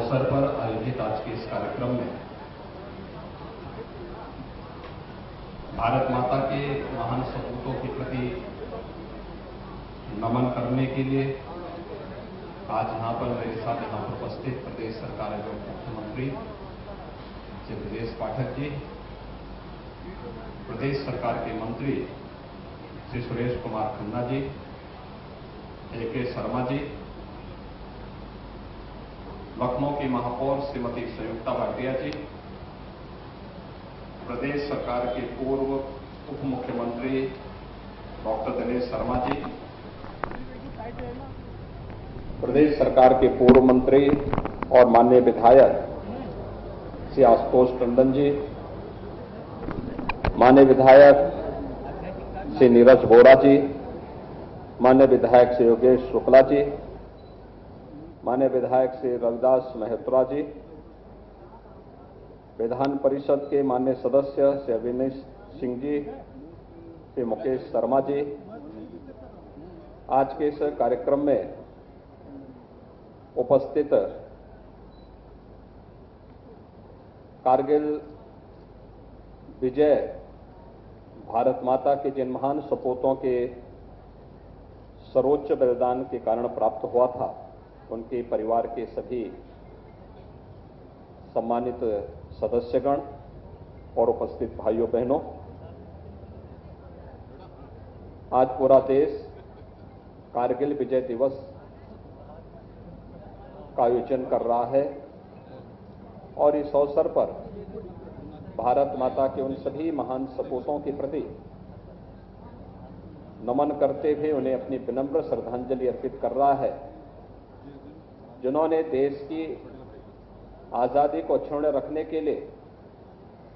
अवसर पर आयोजित आज के इस कार्यक्रम में भारत माता के महान सपूतों के प्रति नमन करने के लिए आज यहां पर मेरे साथ यहां पर उपस्थित प्रदेश सरकार एवं मुख्यमंत्री श्री ब्रजेश पाठक जी, प्रदेश सरकार के मंत्री श्री सुरेश कुमार खन्ना जी, ए.के. शर्मा जी, लखनऊ की महापौर श्रीमती संयुक्ता भाटिया जी, प्रदेश सरकार के पूर्व उप मुख्यमंत्री डॉक्टर दिनेश शर्मा जी, प्रदेश सरकार के पूर्व मंत्री और माननीय विधायक श्री आशुतोष टंडन जी, माननीय विधायक श्री नीरज वोरा जी, माननीय विधायक श्री योगेश शुक्ला जी, माननीय विधायक श्री रविदास मेहत्रा जी, विधान परिषद के माननीय सदस्य श्री अविनाश सिंह जी, श्री मुकेश शर्मा जी, आज के इस कार्यक्रम में उपस्थित कारगिल विजय भारत माता के जिन महान सपूतों के सर्वोच्च बलिदान के कारण प्राप्त हुआ था, उनके परिवार के सभी सम्मानित सदस्यगण और उपस्थित भाइयों बहनों, आज पूरा देश कारगिल विजय दिवस का आयोजन कर रहा है और इस अवसर पर भारत माता के उन सभी महान सपूतों के प्रति नमन करते हुए उन्हें अपनी विनम्र श्रद्धांजलि अर्पित कर रहा है, जिन्होंने देश की आजादी को अक्षुण्ण रखने के लिए,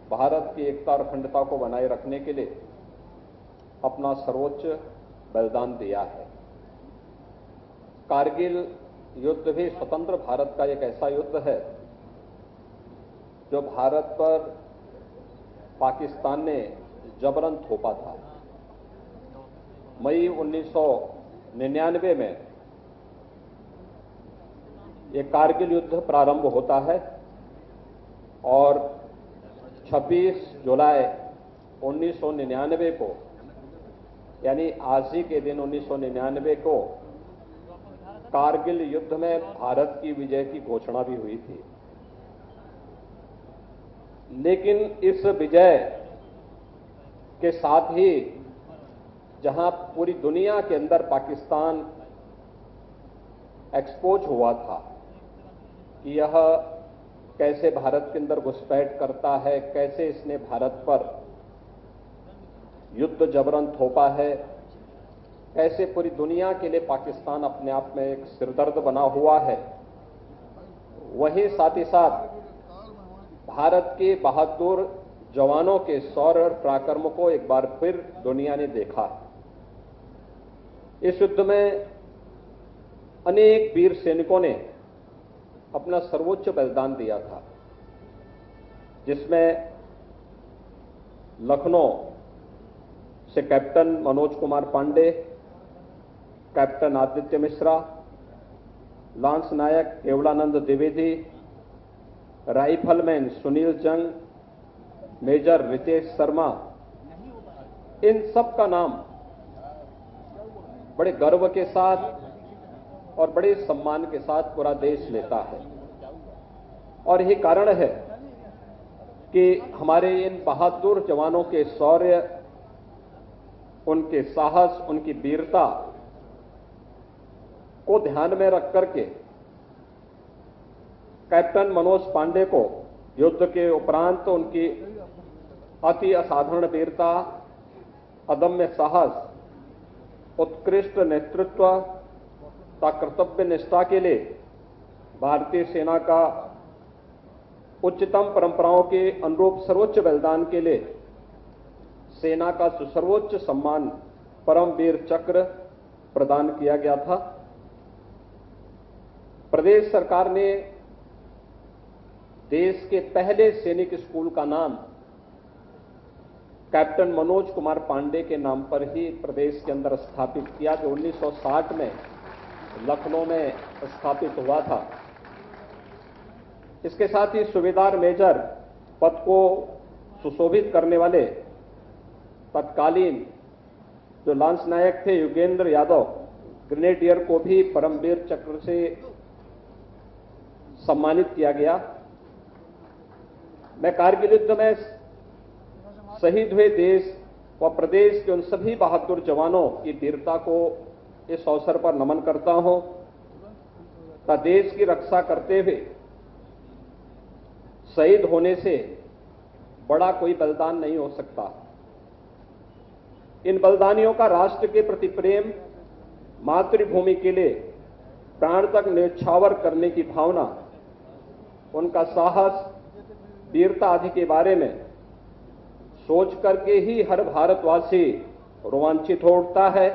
भारत की एकता और अखंडता को बनाए रखने के लिए अपना सर्वोच्च बलिदान दिया है। कारगिल युद्ध भी स्वतंत्र भारत का एक ऐसा युद्ध है जो भारत पर पाकिस्तान ने जबरन थोपा था। मई 1999 में ये कारगिल युद्ध प्रारंभ होता है और 26 जुलाई 1999 को, यानी आज ही के दिन 1999 को कारगिल युद्ध में भारत की विजय की घोषणा भी हुई थी। लेकिन इस विजय के साथ ही जहां पूरी दुनिया के अंदर पाकिस्तान एक्सपोज हुआ था कि यह कैसे भारत के अंदर घुसपैठ करता है, कैसे इसने भारत पर युद्ध जबरन थोपा है, कैसे पूरी दुनिया के लिए पाकिस्तान अपने आप में एक सिरदर्द बना हुआ है, वहीं साथ ही साथ भारत के बहादुर जवानों के शौर्य और पराक्रम को एक बार फिर दुनिया ने देखा। इस युद्ध में अनेक वीर सैनिकों ने अपना सर्वोच्च बलिदान दिया था, जिसमें लखनऊ से captain Manoj Kumar Pandey, captain Aditya Mishra, lance naik Kewalanand Dwivedi, rifleman Sunil Jung, major Ritesh Sharma, इन सब का नाम बड़े गर्व के साथ और बड़े सम्मान के साथ पूरा देश लेता है। और यही कारण है कि हमारे इन बहादुर जवानों के शौर्य, उनके साहस, उनकी वीरता को ध्यान में रख करके कैप्टन मनोज पांडे को युद्ध के उपरांत उनकी अति असाधारण वीरता, अदम्य साहस, उत्कृष्ट नेतृत्व तथा कर्तव्य निष्ठा के लिए भारतीय सेना का उच्चतम परंपराओं के अनुरूप सर्वोच्च बलिदान के लिए सेना का सर्वोच्च सम्मान परमवीर चक्र प्रदान किया गया था। प्रदेश सरकार ने देश के पहले सैनिक स्कूल का नाम कैप्टन मनोज कुमार पांडे के नाम पर ही प्रदेश के अंदर स्थापित किया, जो 1960 में लखनऊ में स्थापित हुआ था। इसके साथ ही सूबेदार मेजर पद को सुशोभित करने वाले तत्कालीन जो लांस नायक थे युगेंद्र यादव ग्रेनेडियर को भी परमवीर चक्र से सम्मानित किया गया। मैं कारगिल युद्ध में शहीद हुए देश व प्रदेश के उन सभी बहादुर जवानों की वीरता को इस अवसर पर नमन करता हूं तथा देश की रक्षा करते हुए शहीद होने से बड़ा कोई बलिदान नहीं हो सकता। इन बलिदानियों का राष्ट्र के प्रति प्रेम, मातृभूमि के लिए प्राण तक न्यौछावर करने की भावना, उनका साहस, वीरता आदि के बारे में सोच करके ही हर भारतवासी रोमांचित हो उठता है।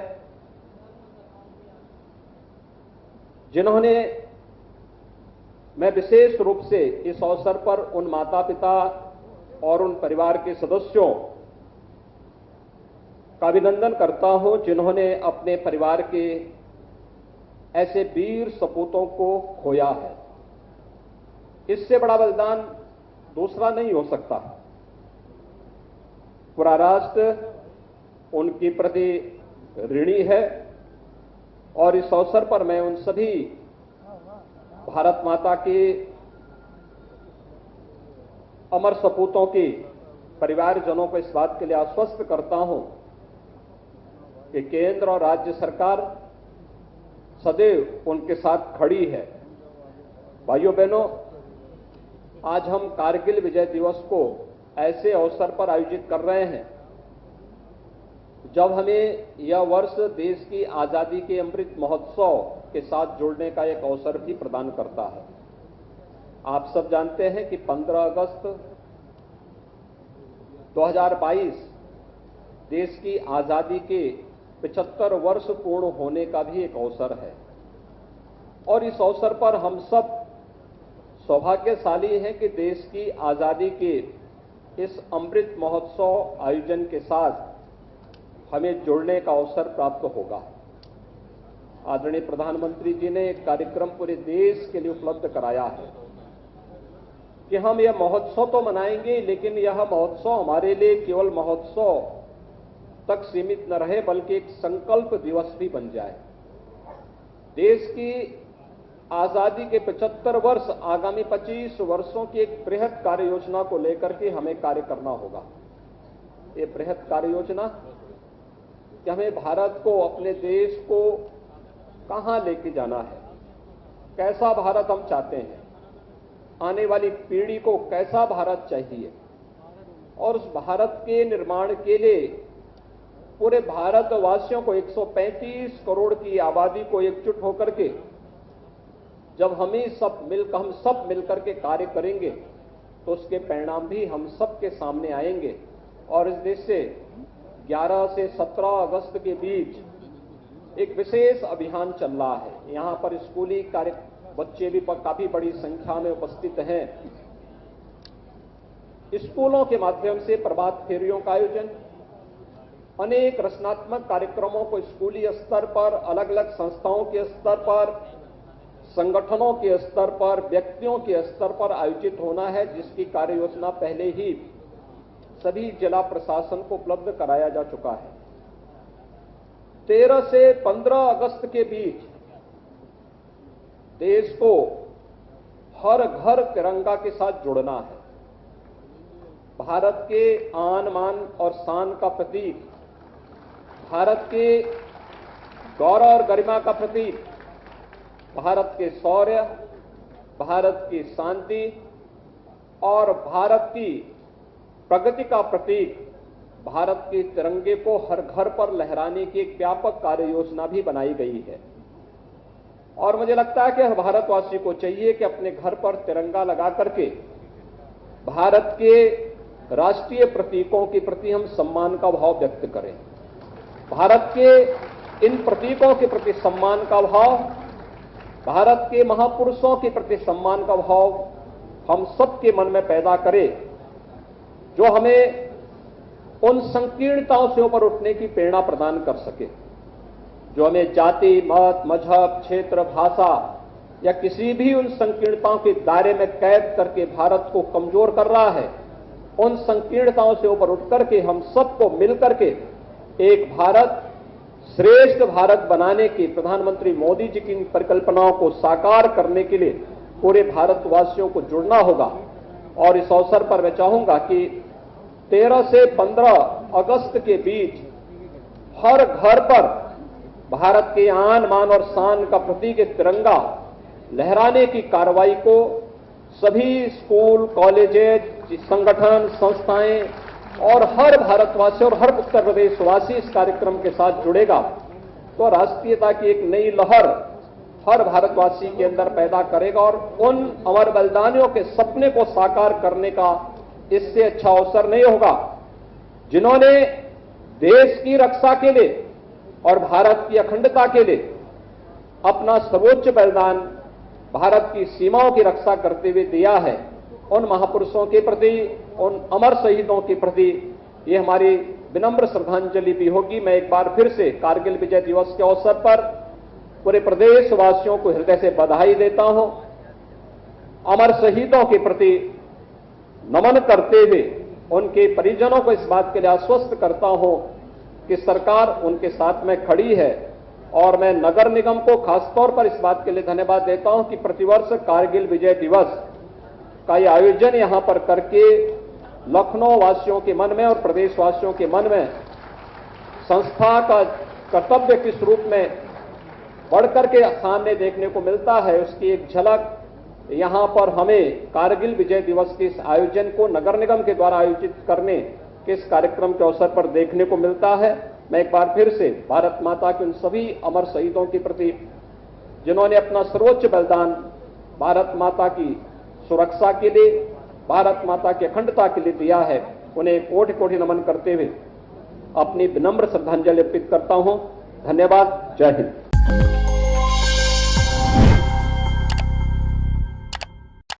जिन्होंने, मैं विशेष रूप से इस अवसर पर उन माता पिता और उन परिवार के सदस्यों का अभिनंदन करता हूं जिन्होंने अपने परिवार के ऐसे वीर सपूतों को खोया है। इससे बड़ा बलिदान दूसरा नहीं हो सकता। पूरा राष्ट्र उनके प्रति ऋणी है और इस अवसर पर मैं उन सभी भारत माता के अमर सपूतों के परिवारजनों को इस बात के लिए आश्वस्त करता हूं कि केंद्र और राज्य सरकार सदैव उनके साथ खड़ी है। भाइयों बहनों, आज हम कारगिल विजय दिवस को ऐसे अवसर पर आयोजित कर रहे हैं जब हमें यह वर्ष देश की आजादी के अमृत महोत्सव के साथ जुड़ने का एक अवसर भी प्रदान करता है। आप सब जानते हैं कि 15 अगस्त 2022 देश की आजादी के 75 वर्ष पूर्ण होने का भी एक अवसर है और इस अवसर पर हम सब सौभाग्यशाली हैं कि देश की आजादी के इस अमृत महोत्सव आयोजन के साथ हमें जुड़ने का अवसर प्राप्त होगा। आदरणीय प्रधानमंत्री जी ने एक कार्यक्रम पूरे देश के लिए उपलब्ध कराया है कि हम यह महोत्सव तो मनाएंगे, लेकिन यह महोत्सव हमारे लिए केवल महोत्सव तक सीमित न रहे बल्कि एक संकल्प दिवस भी बन जाए। देश की आजादी के 75 वर्ष, आगामी 25 वर्षों की एक बृहद कार्य योजना को लेकर के हमें कार्य करना होगा। ये बृहद कार्य योजना कि हमें भारत को, अपने देश को कहां लेके जाना है, कैसा भारत हम चाहते हैं, आने वाली पीढ़ी को कैसा भारत चाहिए और उस भारत के निर्माण के लिए पूरे भारतवासियों को, 135 करोड़ की आबादी को एकजुट होकर के जब हम सब मिलकर के कार्य करेंगे तो उसके परिणाम भी हम सब के सामने आएंगे। और इस देश से 11 से 17 अगस्त के बीच एक विशेष अभियान चल रहा है। यहां पर स्कूली बच्चे भी काफी बड़ी संख्या में उपस्थित हैं। स्कूलों के माध्यम से प्रभात फेरियों का आयोजन, अनेक रचनात्मक कार्यक्रमों को स्कूली स्तर पर, अलग अलग संस्थाओं के स्तर पर, संगठनों के स्तर पर, व्यक्तियों के स्तर पर आयोजित होना है, जिसकी कार्य योजना पहले ही सभी जिला प्रशासन को उपलब्ध कराया जा चुका है। 13 से 15 अगस्त के बीच देश को हर घर तिरंगा के साथ जुड़ना है। भारत के आन मान और शान का प्रतीक, भारत के गौरव और गरिमा का प्रतीक, भारत के शौर्य, भारत की शांति और भारत की प्रगति का प्रतीक भारत के तिरंगे को हर घर पर लहराने की एक व्यापक कार्य योजना भी बनाई गई है। और मुझे लगता है कि हर भारतवासी को चाहिए कि अपने घर पर तिरंगा लगा करके भारत के राष्ट्रीय प्रतीकों के प्रति हम सम्मान का भाव व्यक्त करें। भारत के इन प्रतीकों के प्रति सम्मान का भाव, भारत के महापुरुषों के प्रति सम्मान का भाव हम सबके मन में पैदा करें, जो हमें उन संकीर्णताओं से ऊपर उठने की प्रेरणा प्रदान कर सके, जो हमें जाति, मत, मजहब, क्षेत्र, भाषा या किसी भी उन संकीर्णताओं के दायरे में कैद करके भारत को कमजोर कर रहा है, उन संकीर्णताओं से ऊपर उठ करके हम सबको मिलकर के एक भारत, श्रेष्ठ भारत बनाने की प्रधानमंत्री मोदी जी की इन परिकल्पनाओं को साकार करने के लिए पूरे भारतवासियों को जुड़ना होगा। और इस अवसर पर मैं चाहूंगा कि 13 से 15 अगस्त के बीच हर घर पर भारत के आन, मान और शान का प्रतीक तिरंगा लहराने की कार्रवाई को सभी स्कूल, कॉलेजेज, संगठन, संस्थाएं और हर भारतवासी और हर उत्तर प्रदेशवासी इस कार्यक्रम के साथ जुड़ेगा तो राष्ट्रीयता की एक नई लहर हर भारतवासी के अंदर पैदा करेगा और उन अमर बलिदानियों के सपने को साकार करने का इससे अच्छा अवसर नहीं होगा, जिन्होंने देश की रक्षा के लिए और भारत की अखंडता के लिए अपना सर्वोच्च बलिदान भारत की सीमाओं की रक्षा करते हुए दिया है। उन महापुरुषों के प्रति, उन अमर शहीदों के प्रति ये हमारी विनम्र श्रद्धांजलि भी होगी। मैं एक बार फिर से कारगिल विजय दिवस के अवसर पर पूरे प्रदेशवासियों को हृदय से बधाई देता हूं। अमर शहीदों के प्रति नमन करते हुए उनके परिजनों को इस बात के लिए आश्वस्त करता हूं कि सरकार उनके साथ में खड़ी है। और मैं नगर निगम को खासतौर पर इस बात के लिए धन्यवाद देता हूं कि प्रतिवर्ष कारगिल विजय दिवस का ये आयोजन यहां पर करके लखनऊ वासियों के मन में और प्रदेशवासियों के मन में संस्था का कर्तव्य किस रूप में बढ़कर के सामने देखने को मिलता है, उसकी एक झलक यहां पर हमें कारगिल विजय दिवस के इस आयोजन को नगर निगम के द्वारा आयोजित करने के इस कार्यक्रम के अवसर पर देखने को मिलता है। मैं एक बार फिर से भारत माता के उन सभी अमर शहीदों के प्रति जिन्होंने अपना सर्वोच्च बलिदान भारत माता की सुरक्षा के लिए, भारत माता की अखंडता के लिए दिया है, उन्हें कोटि कोटि नमन करते हुए अपनी विनम्र श्रद्धांजलि अर्पित करता हूं। धन्यवाद। जय हिंद।